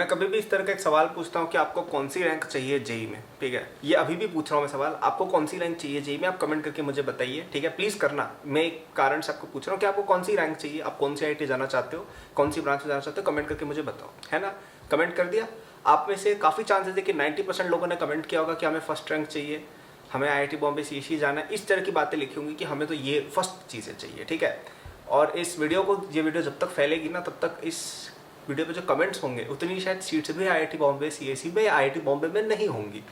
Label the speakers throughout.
Speaker 1: मैं कभी भी इस तरह का एक सवाल पूछता हूँ कि आपको कौन सी रैंक चाहिए जेई में, ठीक है। ये अभी भी पूछ रहा हूँ मैं सवाल, आपको कौन सी रैंक चाहिए जेई में, आप कमेंट करके मुझे बताइए, ठीक है। प्लीज़ करना, मैं एक कारण से आपको पूछ रहा हूँ कि आपको कौन सी रैंक चाहिए, आप कौन सी आईआईटी जाना चाहते हो, कौन सी ब्रांच में जाना चाहते हो, कमेंट करके मुझे बताओ, है ना। कमेंट कर दिया। आप में से काफ़ी चांसेस है कि 90% लोगों ने कमेंट किया होगा कि हमें फर्स्ट रैंक चाहिए, हमें आईआईटी बॉम्बे सीईसी जाना है, इस तरह की बातें लिखी होंगी कि हमें तो ये फर्स्ट चीज़ें चाहिए, ठीक है। और इस वीडियो को, ये वीडियो जब तक फैलेगी ना, तब तक इस वीडियो पे जो कमेंट्स होंगे उतनी शायद सीट्स भी आईआईटी बॉम्बे सीएसई में या आईआईटी बॉम्बे में नहीं होंगी,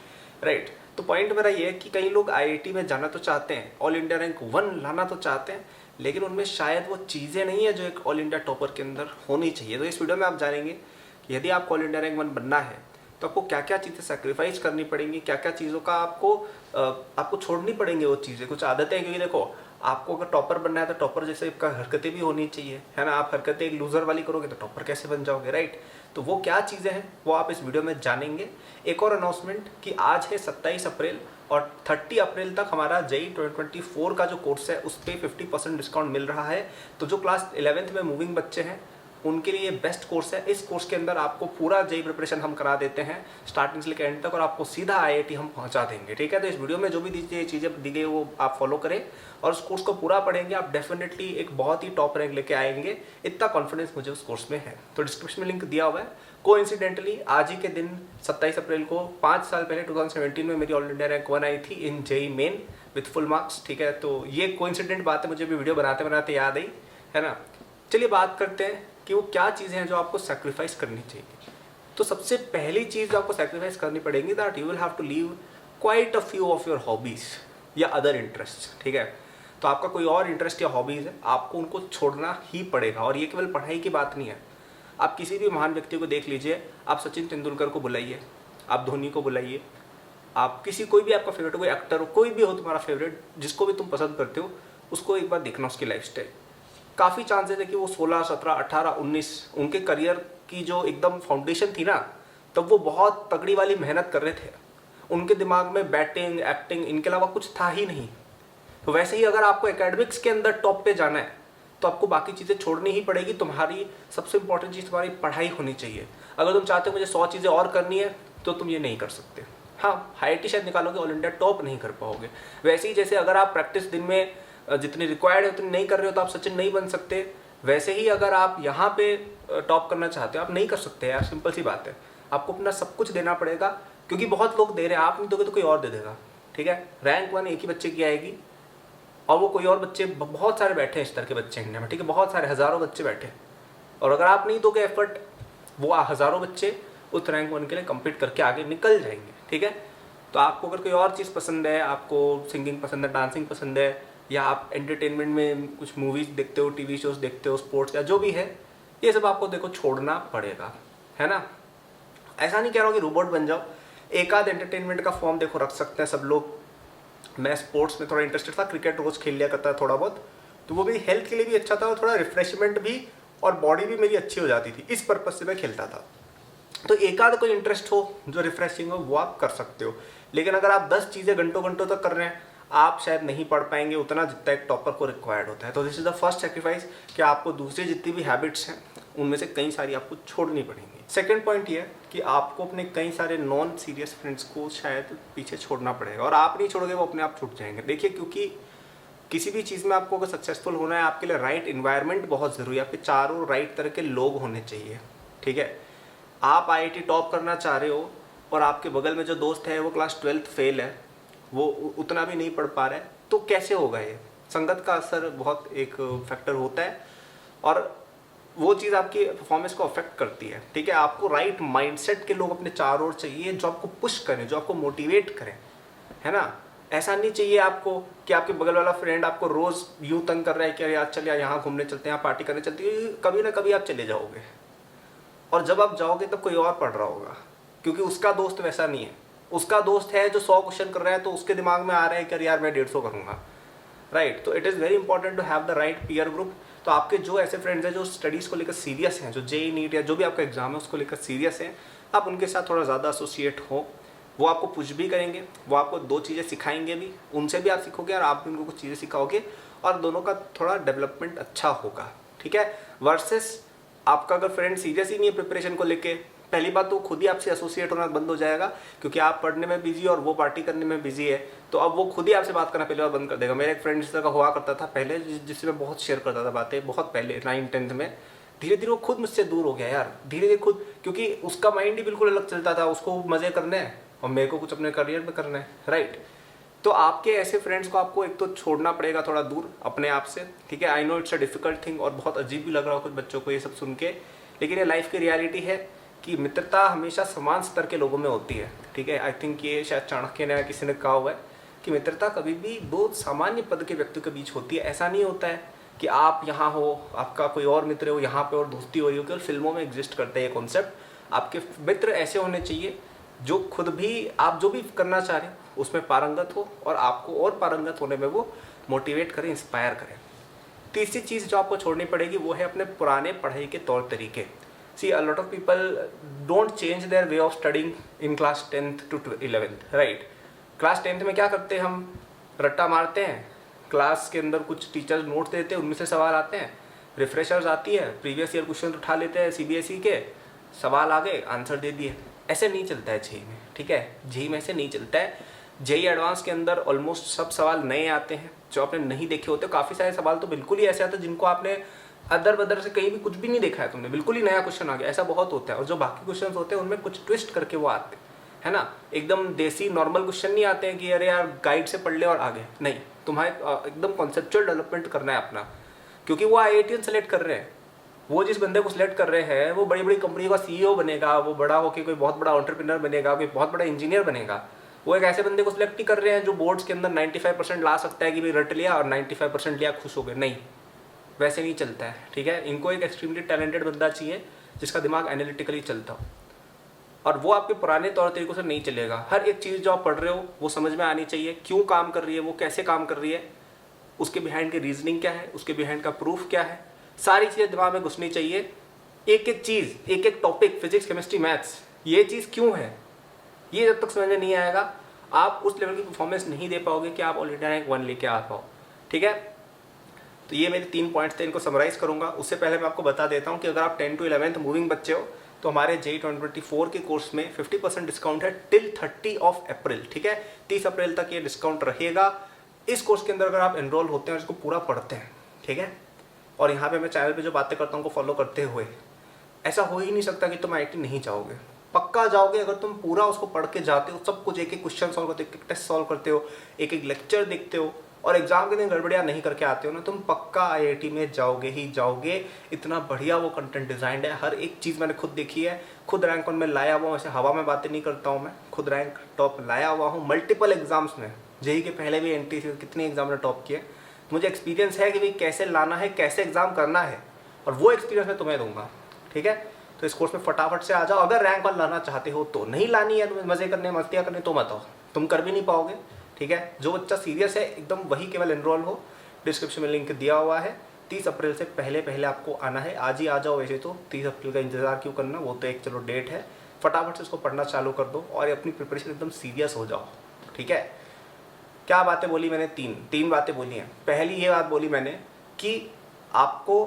Speaker 1: राइट। तो पॉइंट मेरा ये है कि कई लोग आईआईटी में जाना तो चाहते हैं, ऑल इंडिया रैंक 1 लाना तो चाहते हैं, लेकिन उनमें शायद वो चीज़ें नहीं है जो एक ऑल इंडिया टॉपर के अंदर होनी चाहिए। तो इस वीडियो में आप जानेंगे कि यदि आपको ऑल इंडिया रैंक 1 बनना है तो आपको क्या क्या चीज़ें सेक्रीफाइस करनी पड़ेंगी, क्या क्या चीज़ों का आपको छोड़नी पड़ेंगी वो चीज़ें, कुछ आदतें। क्योंकि देखो, आपको अगर टॉपर बनना है तो टॉपर जैसे आपका हरकतें भी होनी चाहिए, है ना। आप हरकतें एक लूज़र वाली करोगे तो टॉपर कैसे बन जाओगे, राइट। तो वो क्या चीज़ें हैं वो आप इस वीडियो में जानेंगे। एक और अनाउंसमेंट कि आज है 27 अप्रैल और 30 अप्रैल तक हमारा जेई 2024 का जो कोर्स है उस पर 50% डिस्काउंट मिल रहा है। तो जो क्लास 11th में मूविंग बच्चे हैं उनके लिए बेस्ट कोर्स है। इस कोर्स के अंदर आपको पूरा जेई प्रिपरेशन हम करा देते हैं स्टार्टिंग से लेकर एंड तक, और आपको सीधा आईआईटी हम पहुंचा देंगे, ठीक है। तो इस वीडियो में जो भी चीज़ें दी गई वो आप फॉलो करें और उस कोर्स को पूरा पढ़ेंगे, आप डेफिनेटली एक बहुत ही टॉप रैंक लेके आएंगे, इतना कॉन्फिडेंस मुझे उस कोर्स में है। तो डिस्क्रिप्शन में लिंक दिया हुआ है। कोइंसिडेंटली आज ही के दिन 27 अप्रैल को 5 साल पहले 2017 में मेरी ऑल इंडिया रैंक 1 आई थी in JEE Main with full marks, ठीक है। तो ये कोइंसिडेंट बात है, मुझे भी वीडियो बनाते बनाते याद आई, है ना। चलिए बात करते हैं कि वो क्या चीज़ें हैं जो आपको सेक्रीफाइस करनी चाहिए। तो सबसे पहली चीज़ जो आपको सेक्रीफाइस करनी पड़ेगी, that you will have to leave quite a few of your hobbies या अदर इंटरेस्ट, ठीक है। तो आपका कोई और इंटरेस्ट या हॉबीज़ है, आपको उनको छोड़ना ही पड़ेगा। और ये केवल पढ़ाई की बात नहीं है, आप किसी भी महान व्यक्ति को देख लीजिए, आप सचिन तेंदुलकर को बुलाइए, आप धोनी को बुलाइए, आप कोई भी आपका फेवरेट, कोई एक्टर हो, कोई भी हो तुम्हारा फेवरेट, जिसको भी तुम पसंद करते हो, उसको एक बार देखना उसकी लाइफस्टाइल। काफ़ी चांसेस है कि वो 16, 17, 18, 19 उनके करियर की जो एकदम फाउंडेशन थी ना, तब वो बहुत तगड़ी वाली मेहनत कर रहे थे। उनके दिमाग में बैटिंग, एक्टिंग, इनके अलावा कुछ था ही नहीं। तो वैसे ही अगर आपको एकेडमिक्स के अंदर टॉप पे जाना है तो आपको बाकी चीज़ें छोड़नी ही पड़ेगी। तुम्हारी सबसे इंपॉर्टेंट चीज़ तुम्हारी पढ़ाई होनी चाहिए। अगर तुम चाहते हो मुझे 100 चीज़ें और करनी है तो तुम ये नहीं कर सकते। हाँ, आईआईटी शायद निकालोगे, ऑल इंडिया टॉप नहीं कर पाओगे। वैसे ही जैसे अगर आप प्रैक्टिस दिन में जितनी रिक्वायर्ड है उतनी नहीं कर रहे हो तो आप सचिन नहीं बन सकते, वैसे ही अगर आप यहाँ पे टॉप करना चाहते हो आप नहीं कर सकते यार, सिंपल सी बात है। आपको अपना सब कुछ देना पड़ेगा, क्योंकि बहुत लोग दे रहे हैं, आप नहीं दोगे तो कोई और दे देगा, ठीक है। रैंक 1 एक ही बच्चे की आएगी और वो कोई और बच्चे, बहुत सारे बैठे हैं इस तरह के बच्चे इंडिया में, ठीक है, बहुत सारे हज़ारों बच्चे बैठे हैं। और अगर आप नहीं दोगे एफर्ट, वो हज़ारों बच्चे उस रैंक 1 के लिए कम्पीट करके आगे निकल जाएंगे, ठीक है। तो आपको अगर कोई और चीज़ पसंद है, आपको सिंगिंग पसंद है, डांसिंग पसंद है, या आप एंटरटेनमेंट में कुछ मूवीज़ देखते हो, टीवी शोज़ देखते हो, स्पोर्ट्स या जो भी है, ये सब आपको देखो छोड़ना पड़ेगा, है ना। ऐसा नहीं कह रहा हूँ कि रोबोट बन जाओ, एक आध एंटरटेनमेंट का फॉर्म देखो रख सकते हैं सब लोग। मैं स्पोर्ट्स में थोड़ा इंटरेस्टेड था, क्रिकेट रोज़ खेल लिया करता था थोड़ा बहुत, तो वो मेरी हेल्थ के लिए भी अच्छा था और थोड़ा रिफ्रेशमेंट भी, और बॉडी भी मेरी अच्छी हो जाती थी, इस पर्पज़ से मैं खेलता था। तो एक आध कोई इंटरेस्ट हो जो रिफ्रेशिंग हो वो आप कर सकते हो। लेकिन अगर आप 10 चीज़ें घंटों घंटों तक कर रहे हैं, आप शायद नहीं पढ़ पाएंगे उतना जितना एक टॉपर को रिक्वायर्ड होता है। तो this is the first sacrifice कि आपको दूसरी जितनी भी हैबिट्स हैं उनमें से कई सारी आपको छोड़नी पड़ेंगी। सेकंड पॉइंट ये है कि आपको अपने कई सारे नॉन सीरियस फ्रेंड्स को शायद पीछे छोड़ना पड़ेगा, और आप नहीं छोड़ोगे वो अपने आप छूट जाएंगे। देखिए, क्योंकि किसी भी चीज़ में आपको अगर सक्सेसफुल होना है, आपके लिए राइट इन्वायरमेंट बहुत ज़रूरी है, आपके चारों राइट तरह के लोग होने चाहिए, ठीक है। आप आईआईटी टॉप करना चाह रहे हो और आपके बगल में जो दोस्त है वो क्लास 12th फेल है, वो उतना भी नहीं पढ़ पा रहा है, तो कैसे होगा ये। संगत का असर बहुत एक फैक्टर होता है और वो चीज़ आपकी परफॉर्मेंस को अफेक्ट करती है, ठीक है। आपको राइट माइंडसेट के लोग अपने चारों ओर चाहिए जो आपको पुश करें, जो आपको मोटिवेट करें, है ना। ऐसा नहीं चाहिए आपको कि आपके बगल वाला फ्रेंड आपको रोज़ यूँ तंग कर रहा है कि यार चल यार यहाँ घूमने चलते हैं, यहाँ पार्टी करने चलते हैं, कभी ना कभी आप चले जाओगे, और जब आप जाओगे तब कोई और पढ़ रहा होगा, क्योंकि उसका दोस्त वैसा नहीं है। उसका दोस्त है जो 100 क्वेश्चन कर रहा है, तो उसके दिमाग में आ रहा है कि यार मैं 150 करूँगा, राइट। तो it is very important to have the right peer group. तो आपके जो ऐसे फ्रेंड्स हैं जो स्टडीज़ को लेकर सीरियस हैं, जो जेई नीट या जो भी आपका एग्जाम है उसको लेकर सीरियस हैं, आप उनके साथ थोड़ा ज़्यादा एसोसिएट हो। वो आपको पुश भी करेंगे, वो आपको 2 चीज़ें सिखाएंगे भी, उनसे भी आप सीखोगे और आप भी उनको कुछ चीज़ें सिखाओगे, और दोनों का थोड़ा डेवलपमेंट अच्छा होगा, ठीक है। वर्सेस आपका अगर फ्रेंड सीरियस ही नहीं है प्रिपरेशन को लेके, पहली बात तो खुद ही आपसे एसोसिएट होना बंद हो जाएगा, क्योंकि आप पढ़ने में बिजी और वो पार्टी करने में बिजी है, तो अब वो खुद ही आपसे बात करना पहले बार बंद कर देगा। मेरा एक फ्रेंड इस तरह का हुआ करता था पहले, जिससे मैं बहुत शेयर करता था बातें, बहुत पहले 9th-10th में। धीरे धीरे वो खुद मुझसे दूर हो गया यार, धीरे धीरे खुद, क्योंकि उसका माइंड ही बिल्कुल अलग चलता था, उसको मजे करने हैं और मेरे को कुछ अपने करियर में करना है, राइट। तो आपके ऐसे फ्रेंड्स को आपको एक तो छोड़ना पड़ेगा थोड़ा दूर अपने आप से, ठीक है। I know it's a difficult thing और बहुत अजीब भी लग रहा हो कुछ बच्चों को ये सब सुन के, लेकिन ये लाइफ की रियलिटी है कि मित्रता हमेशा समान स्तर के लोगों में होती है, ठीक है। आई थिंक ये शायद चाणक्य ने किसी ने कहा हुआ है कि मित्रता कभी भी दो सामान्य पद के व्यक्तियों के बीच होती है। ऐसा नहीं होता है कि आप यहाँ हो, आपका कोई और मित्र हो यहाँ पे और दोस्ती हो रही हो, केवल फिल्मों में एग्जिस्ट करते हैं ये कॉन्सेप्ट। आपके मित्र ऐसे होने चाहिए जो खुद भी आप जो भी करना चाह रहे हैं उसमें पारंगत हो और आपको और पारंगत होने में वो मोटिवेट करें, इंस्पायर करें। तीसरी चीज़ जो आपको छोड़नी पड़ेगी वो है अपने पुराने पढ़ाई के तौर तरीके। See a lot of people don't change their way of studying in class 10th to 11th, right. Class 10th में क्या करते हैं हम, रट्टा मारते हैं, क्लास के अंदर कुछ टीचर्स नोट देते हैं, उनमें से सवाल आते हैं, रिफ्रेशर्स आती है, प्रीवियस ईयर क्वेश्चन उठा लेते हैं CBSE के, सवाल आ गए, आंसर दे दिए। ऐसे नहीं चलता है जेई में, ठीक है। जेई में ऐसे नहीं चलता है। जेई एडवांस के अंदर ऑलमोस्ट सब सवाल नए आते हैं जो आपने नहीं देखे होते। काफ़ी सारे सवाल तो बिल्कुल ही ऐसे आते हैं जिनको आपने अदर बदर से कहीं भी कुछ भी नहीं देखा है तुमने, बिल्कुल ही नया क्वेश्चन आ गया, ऐसा बहुत होता है। और जो बाकी क्वेश्चन होते हैं उनमें कुछ ट्विस्ट करके वो आते हैं, है ना। एकदम देसी नॉर्मल क्वेश्चन नहीं आते हैं कि अरे यार गाइड से पढ़ ले और आगे, नहीं, तुम्हारे एकदम कॉन्सेप्चुअल डेवलपमेंट करना है अपना, क्योंकि वो IITian सेलेक्ट कर रहे हैं। वो जिस बंदे को सिलेक्ट कर रहे हैं वो बड़ी बड़ी कंपनी का CEO बनेगा, वो बड़ा होकर कोई बहुत बड़ा एंटरप्रेन्योर बनेगा, कोई बहुत बड़ा इंजीनियर बनेगा। वो एक ऐसे बंदे को सिलेक्ट ही कर रहे हैं जो बोर्ड्स के अंदर 95% ला सकता है कि भाई रट लिया और 95% लिया, खुश हो गए। नहीं, वैसे नहीं चलता है, ठीक है। इनको एक एक्सट्रीमली टैलेंटेड बंदा चाहिए जिसका दिमाग एनालिटिकली चलता हो, और वो आपके पुराने तौर तरीकों से नहीं चलेगा। हर एक चीज़ जो आप पढ़ रहे हो वो समझ में आनी चाहिए, क्यों काम कर रही है, वो कैसे काम कर रही है, उसके बिहाइंड की रीजनिंग क्या है, उसके बिहाइंड का प्रूफ क्या है, सारी चीज़ें दिमाग में घुसनी चाहिए। एक एक चीज़, एक एक टॉपिक, फिजिक्स, केमिस्ट्री, मैथ्स, ये चीज़ क्यों है, ये जब तक समझ में नहीं आएगा आप उस लेवल की परफॉर्मेंस नहीं दे पाओगे कि आप ऑल इंडिया रैंक 1 लेके आ पाओ, ठीक है। तो ये मेरे 3 पॉइंट्स थे, इनको समराइज करूंगा। उससे पहले मैं आपको बता देता हूँ कि अगर आप 10 to 11th मूविंग बच्चे हो तो हमारे JEE 2024 के कोर्स में 50% डिस्काउंट है टिल 30 अप्रैल, ठीक है। 30 अप्रैल तक ये डिस्काउंट रहेगा। इस कोर्स के अंदर अगर आप एनरोल होते हैं और इसको पूरा पढ़ते हैं, ठीक है, और यहाँ पे मैं चैनल पे जो बातें करता हूँ उनको फॉलो करते हुए, ऐसा हो ही नहीं सकता कि तुम IIT नहीं जाओगे। पक्का जाओगे अगर तुम पूरा उसको पढ़ के जाते हो, सब कुछ, एक एक क्वेश्चन सॉल्व करते हो, एक एक टेस्ट सॉल्व करते हो, एक एक लेक्चर देखते हो, और एग्जाम के दिन गड़बड़ियाँ नहीं करके आते हो ना, तुम पक्का IIT में जाओगे ही जाओगे। इतना बढ़िया वो कंटेंट डिजाइंड है, हर एक चीज़ मैंने खुद देखी है, खुद रैंक 1 में लाया हुआ हूँ। ऐसे हवा में बातें नहीं करता हूँ मैं, खुद रैंक टॉप लाया हुआ हूँ मल्टीपल एग्जाम्स में। JEE के पहले भी NTC कितने एग्जाम ने टॉप किए, मुझे एक्सपीरियंस है कि भाई कैसे लाना है, कैसे एग्जाम करना है, और वो एक्सपीरियंस मैं तुम्हें दूंगा, ठीक है। तो इस कोर्स में फटाफट से आ जाओ। अगर रैंक 1 लाना चाहते हो तो, नहीं लानी है तुम्हें मजे करने, मस्तियाँ करने, तो मत आओ, तुम कर भी नहीं पाओगे, ठीक है। जो बच्चा सीरियस है एकदम वही केवल एनरोल हो। डिस्क्रिप्शन में लिंक दिया हुआ है। 30 अप्रैल से पहले पहले आपको आना है, आज ही आ जाओ। वैसे तो 30 अप्रैल का इंतजार क्यों करना, वो तो एक चलो डेट है। फटाफट से इसको पढ़ना चालू कर दो और अपनी प्रिपरेशन एकदम सीरियस हो जाओ, ठीक है। क्या बातें बोली मैंने, तीन बातें बोली हैं। पहली ये बात बोली मैंने कि आपको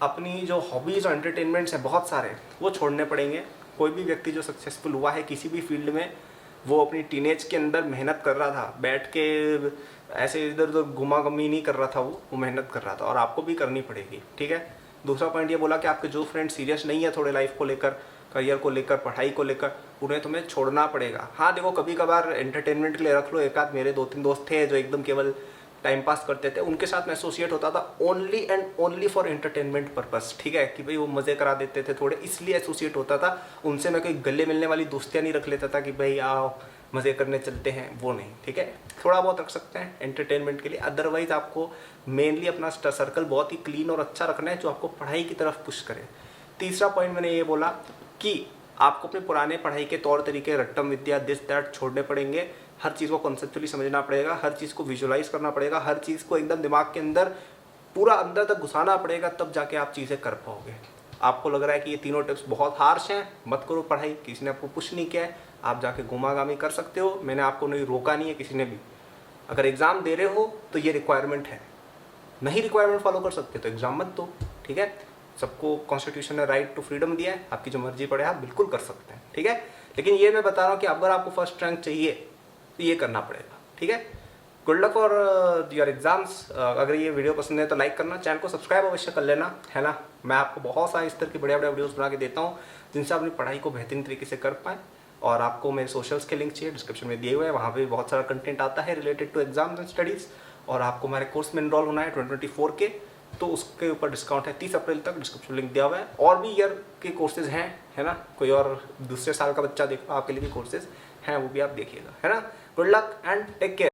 Speaker 1: अपनी जो हॉबीज़ और एंटरटेनमेंट्स हैं बहुत सारे, वो छोड़ने पड़ेंगे। कोई भी व्यक्ति जो सक्सेसफुल हुआ है किसी भी फील्ड में, वो अपनी टीनेज के अंदर मेहनत कर रहा था, बैठ के ऐसे इधर उधर घुमा-घुमी नहीं कर रहा था, वो मेहनत कर रहा था, और आपको भी करनी पड़ेगी, ठीक है। दूसरा पॉइंट ये बोला कि आपके जो फ्रेंड सीरियस नहीं है थोड़े लाइफ को लेकर, करियर को लेकर, पढ़ाई को लेकर, उन्हें तुम्हें छोड़ना पड़ेगा। हाँ देखो, कभी कभार एंटरटेनमेंट के लिए रख लो। एक आध मेरे 2-3 दोस्त थे जो एकदम केवल टाइम पास करते थे, उनके साथ मैं एसोसिएट होता था only and only for entertainment purpose, ठीक है, कि भाई वो मज़े करा देते थे थोड़े, इसलिए एसोसिएट होता था उनसे। मैं कोई गले मिलने वाली दोस्तियाँ नहीं रख लेता था कि भाई आओ मज़े करने चलते हैं, वो नहीं, ठीक है। थोड़ा बहुत रख सकते हैं एंटरटेनमेंट के लिए, अदरवाइज आपको मेनली अपना सर्कल बहुत ही क्लीन और अच्छा रखना है जो आपको पढ़ाई की तरफ पुश करे। तीसरा पॉइंट मैंने ये बोला कि आपको अपने पुराने पढ़ाई के तौर तरीके, रट्टम विद्या, दिस दैट छोड़ने पड़ेंगे। हर चीज़ को कॉन्सेप्चुअली समझना पड़ेगा, हर चीज़ को विजुलाइज करना पड़ेगा, हर चीज़ को एकदम दिमाग के अंदर पूरा अंदर तक घुसाना पड़ेगा, तब जाके आप चीज़ें कर पाओगे। आपको लग रहा है कि ये तीनों टिप्स बहुत हार्श हैं, मत करो पढ़ाई, किसी ने आपको पुश नहीं किया है, आप जाके घुमागामी कर सकते हो। मैंने आपको नहीं रोका नहीं है किसी ने भी। अगर एग्ज़ाम दे रहे हो तो ये रिक्वायरमेंट है, नहीं रिक्वायरमेंट फॉलो कर सकते तो एग्ज़ाम मत दो, ठीक है। सबको कॉन्स्टिट्यूशन ने राइट टू फ्रीडम दिया है, आपकी जो मर्जी पड़े आप बिल्कुल कर सकते हैं, ठीक है। लेकिन ये मैं बता रहा हूँ कि अगर आपको फर्स्ट रैंक चाहिए तो ये करना पड़ेगा, ठीक है। Good luck for your exams. अगर ये वीडियो पसंद है तो लाइक करना, चैनल को सब्सक्राइब अवश्य कर लेना, है ना। मैं आपको बहुत सारे इस तरह के बढ़िया बढ़िया वीडियोस बना के देता हूँ जिनसे अपनी पढ़ाई को बेहतरीन तरीके से कर पाएँ। और आपको मेरे सोशल्स के लिंक चाहिए डिस्क्रिप्शन में दिए हुए हैं, वहाँ पे बहुत सारा कंटेंट आता है related to exams and studies. और आपको हमारे कोर्स में इनरोल होना है 2024 के, तो उसके ऊपर डिस्काउंट है 30 अप्रैल तक, डिस्क्रिप्शन लिंक दिया हुआ है। और भी ईयर के कोर्सेज हैं, है ना। कोई और दूसरे साल का बच्चा देखो, आपके लिए भी कोर्सेज हैं, वो भी आप देखिएगा, है ना। Good luck and take care.